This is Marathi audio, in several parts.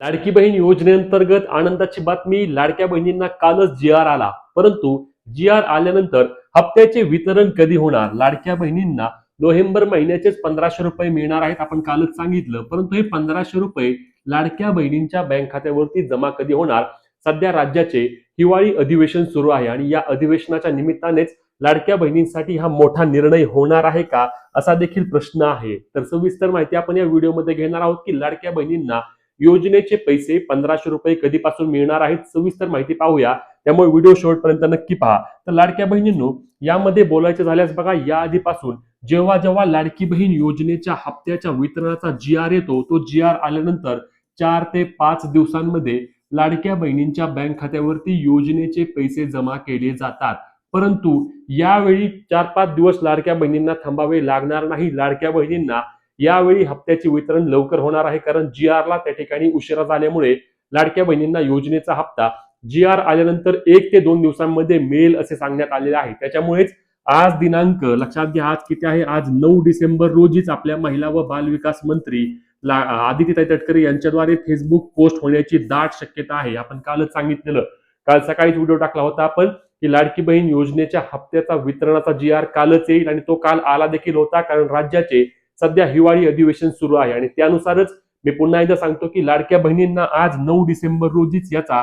लाडकी बहीण योजनेअंतर्गत आनंदाची बातमी, लाडक्या बहिणींना कालच जी आर आला. परंतु जी आर आल्यानंतर हप्त्याचे वितरण कधी होणार? लाडक्या बहिणींना नोव्हेंबर महिन्याचेच 1500 रुपये मिळणार आहेत, आपण कालच सांगितलं. परंतु हे 1500 रुपये लाडक्या बहिणींच्या बँक खात्यावरती जमा कधी होणार? सध्या राज्याचे हिवाळी अधिवेशन सुरू आहे आणि या अधिवेशनाच्या निमित्तानेच लाडक्या बहिणींसाठी हा मोठा निर्णय होणार आहे का, असा देखील प्रश्न आहे. तर सविस्तर माहिती आपण या व्हिडिओमध्ये घेणार आहोत की लाडक्या बहिणींना योजनेचे पैसे 1500 रुपये कधीपासून मिळणार आहेत, सविस्तर माहिती पाहूया. त्यामुळे व्हिडिओ शेवटपर्यंत नक्की पहा. तर लाडक्या बहिणींनो, यामध्ये बोलायचं झाल्यास बघा, या आधीपासून जेव्हा जेव्हा लाडकी बहीण योजनेच्या हप्त्याच्या वितरणाचा जी आर येतो, तो जी आर आल्यानंतर 4 ते 5 दिवसांमध्ये लाडक्या बहिणींच्या बँक खात्यावरती योजनेचे पैसे जमा केले जातात. परंतु यावेळी 4-5 दिवस लाडक्या बहिणींना थांबावे लागणार नाही. लाडक्या बहिणींना यावेळी हप्त्याचे वितरण लवकर होणार आहे, कारण जी आरला त्या ठिकाणी उशिरा झाल्यामुळे लाडक्या बहिणींना योजनेचा हप्ता जी आर आल्यानंतर 1 ते 2 दिवसांमध्ये मिळेल असे सांगण्यात आलेले आहे. त्याच्यामुळेच आज दिनांक लक्षात घ्या, आज किती आहे? आज 9 डिसेंबर रोजीच आपल्या महिला व बाल विकास मंत्री आदितीताई तटकरे यांच्याद्वारे फेसबुक पोस्ट होण्याची दाट शक्यता आहे. आपण कालच सांगितलेलं, काल सकाळीच व्हिडिओ टाकला होता आपण की लाडकी बहीण योजनेच्या हप्त्याचा वितरणाचा जी आर कालच येईल, आणि तो काल आला देखील होता, कारण राज्याचे सध्या हिवाळी अधिवेशन सुरू आहे. आणि त्यानुसारच मी पुन्हा एकदा सांगतो की लाडक्या बहिणींना आज 9 डिसेंबर रोजीच याचा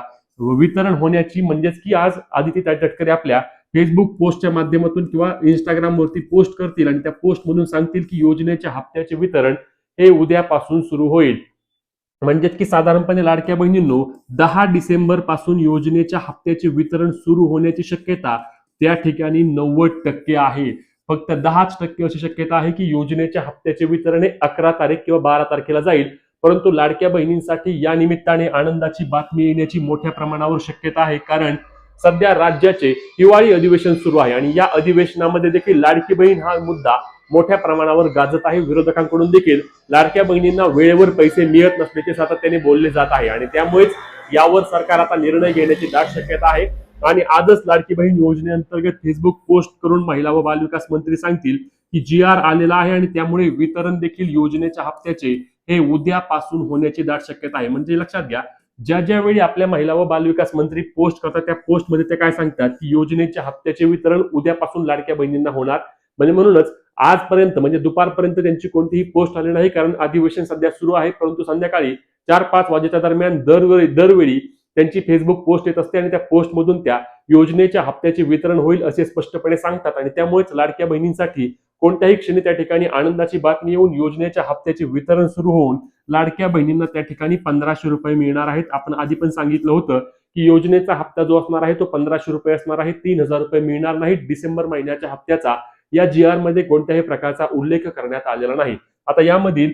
वितरण होण्याची, म्हणजेच की आज आदितीताई तटकरे आपल्या फेसबुक पोस्टच्या माध्यमातून किंवा इंस्टाग्राम वरती पोस्ट करतील आणि त्या पोस्ट मधून सांगतील की योजनेच्या हप्त्याचे वितरण हे उद्यापासून सुरू होईल. म्हणजेच की साधारणपणे लाडक्या बहिणींनो, 10 डिसेंबर पासून योजनेच्या हप्त्याचे वितरण सुरू होण्याची शक्यता त्या ठिकाणी 90% आहे. फक्त 10% अशी शक्यता आहे की योजनेच्या हप्त्याचे वितरण हे 11 तारीख किंवा 12 तारखेला जाईल. परंतु लाडक्या बहिणींसाठी या निमित्ताने आनंदाची बातमी येण्याची मोठ्या प्रमाणावर शक्यता आहे, कारण सध्या राज्याचे हिवाळी अधिवेशन सुरू आहे आणि या अधिवेशनामध्ये देखील लाडकी बहीण हा मुद्दा मोठ्या प्रमाणावर गाजत आहे. विरोधकांकडून देखील लाडक्या बहिणींना वेळेवर पैसे मिळत नसल्याचे सातत्याने बोलले जात आहे आणि त्यामुळेच यावर सरकार आता निर्णय घेण्याची दाट शक्यता आहे. आणि आजच लाडकी बहीण योजनेअंतर्गत फेसबुक पोस्ट करून महिला व बालविकास मंत्री सांगतील की जी आर आलेला आहे आणि त्यामुळे वितरण देखील योजनेच्या हप्त्याचे हे उद्यापासून होण्याची दाट शक्यता आहे. म्हणजे लक्षात घ्या, ज्या वेळी आपल्या महिला व बालविकास मंत्री पोस्ट करतात, त्या पोस्टमध्ये ते काय सांगतात की योजनेच्या हप्त्याचे वितरण उद्यापासून लाडक्या बहिणींना होणार. म्हणजे म्हणूनच आजपर्यंत, म्हणजे दुपारपर्यंत त्यांची कोणतीही पोस्ट आली नाही, कारण अधिवेशन सध्या सुरू आहे. परंतु संध्याकाळी 4-5 वाजेच्या दरम्यान दरवेळी त्यांची फेसबुक पोस्ट येत असते आणि त्या पोस्टमधून त्या योजनेच्या हप्त्याचे वितरण होईल असे स्पष्टपणे सांगतात. आणि त्यामुळेच लाडक्या बहिणींसाठी कोणत्याही क्षणी त्या ठिकाणी आनंदाची बातमी येऊन योजनेच्या हप्त्याचे वितरण सुरू होऊन लाडक्या बहिणींना त्या ठिकाणी 1500 रुपये मिळणार आहेत. आपण आधी पण सांगितलं होतं की योजनेचा हप्ता जो असणार आहे तो 1500 रुपये असणार आहे, 3000 रुपये मिळणार नाहीत. डिसेंबर महिन्याच्या हप्त्याचा या जी आर मध्ये कोणत्याही प्रकारचा उल्लेख करण्यात आलेला नाही. आता यामधील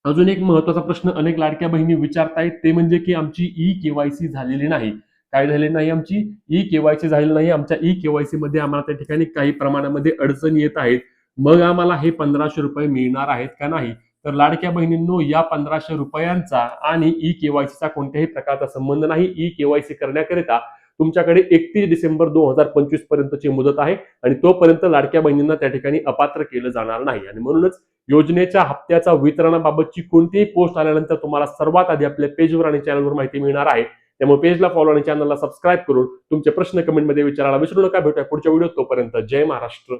अजून एक महत्वाचा प्रश्न अनेक लाडक्या बहिणी विचारतायत, ते म्हणजे की आमची ई-केवायसी झालेली नाही. काय झालेली नाही? आमची ई-केवायसी झालेली नाही. आमच्या ई-केवायसी मध्ये आम्हाला त्या ठिकाणी काही प्रमाणामध्ये अडचणी येत आहेत. मग आम्हाला हे 1500 रुपये मिळणार आहेत का नाही? तर लाडक्या बहिणींनो, या 1500 रुपयांचा आणि ई-केवायसीचा कोणत्याही प्रकारचा संबंध नाही. ई-केवायसी करण्याकरिता तुमच्याकडे 31 डिसेंबर 2025 पर्यंतची मुदत आहे आणि तोपर्यंत लाडक्या बहिणींना त्या ठिकाणी अपात्र केलं जाणार नाही. आणि म्हणूनच योजनेच्या हप्त्याचा वितरणाबाबतची कोणतीही पोस्ट आल्यानंतर तुम्हाला सर्वात आधी आपल्या पेजवर आणि चॅनलवर माहिती मिळणार आहे. त्यामुळे पेजला फॉलो आणि चॅनलला सबस्क्राईब करून तुमचे प्रश्न कमेंटमध्ये विचारायला विसरू नका. भेटूया पुढच्या व्हिडिओत. तोपर्यंत जय महाराष्ट्र.